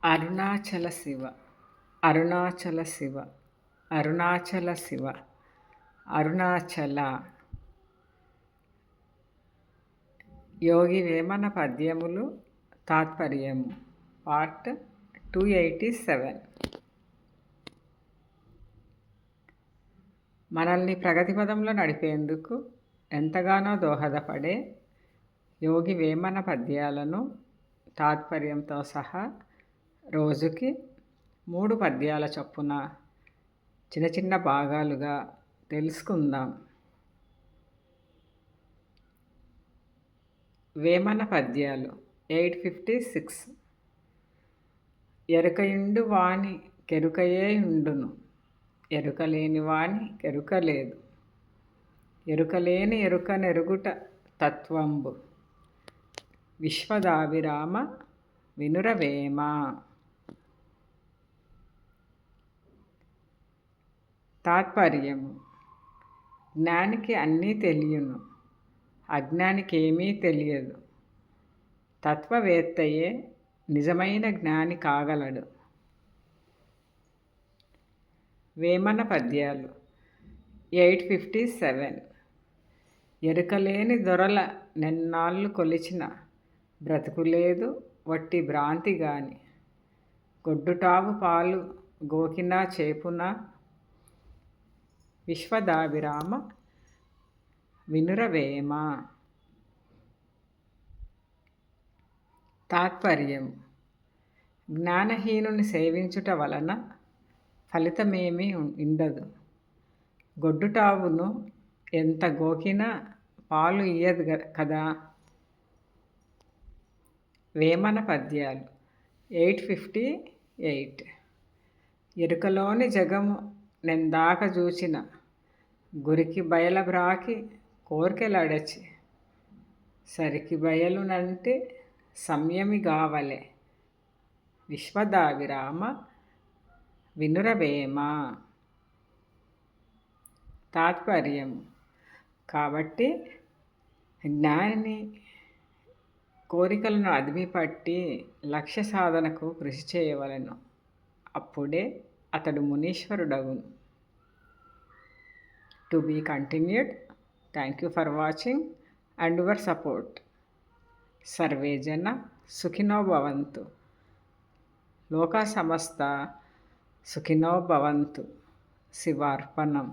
అరుణాచల శివ అరుణాచల శివ అరుణాచల శివ అరుణాచల. యోగి వేమన పద్యములు తాత్పర్యము పార్ట్ 287. మనల్ని ప్రగతి పదంలో నడిపేందుకు ఎంతగానో దోహదపడే యోగి వేమన పద్యాలను తాత్పర్యంతో సహా రోజుకి 3 పద్యాల చొప్పున చిన్న చిన్న భాగాలుగా తెలుసుకుందాం. వేమన పద్యాలు 856. ఎరుకయుండు వాని కెరుకయే ఉండును, ఎరుకలేని వాని కెరుక లేదు, ఎరుకలేని ఎరుకనెరుగుట తత్వంబు, విశ్వదాభిరామ వినురవేమ. తాత్పర్యము: జ్ఞానికి అన్నీ తెలియను, అజ్ఞానికి ఏమీ తెలియదు. తత్వవేత్తయే నిజమైన జ్ఞాని కాగలడు. వేమన పద్యాలు 857. ఎరుకలేని దొరల నెన్నాళ్ళు కొలిచిన బ్రతుకులేదు వట్టి భ్రాంతి గాని, గొడ్డుటావు పాలు గోకినా చేపునా, విశ్వదాభిరామ వినురవేమ. తాత్పర్యం: జ్ఞానహీనుని సేవించుట వలన ఫలితమేమీ ఉండదు. గొడ్డుటావును ఎంత గోకినా పాలు ఇయ్యదు కదా. వేమన పద్యాలు 858. ఎరుకలోని జగము నెందాక చూచిన, గురికి బయలబ్రాకి కోర్కెలడచి, సరికి బయలునంటే సంయమి గావలె, విశ్వదాభిరామ వినురవేమ. తాత్పర్యం: కాబట్టి జ్ఞాని కోరికలను అదిమిపట్టి లక్ష్య సాధనకు కృషి చేయవలెను. అప్పుడే అతడు మునీశ్వరుడగును. To be continued. Thank you for watching and your support. సర్వే జన సుఖినో భవంతు. లోకా సమస్త సుఖినో భవంతు. శివార్పణం.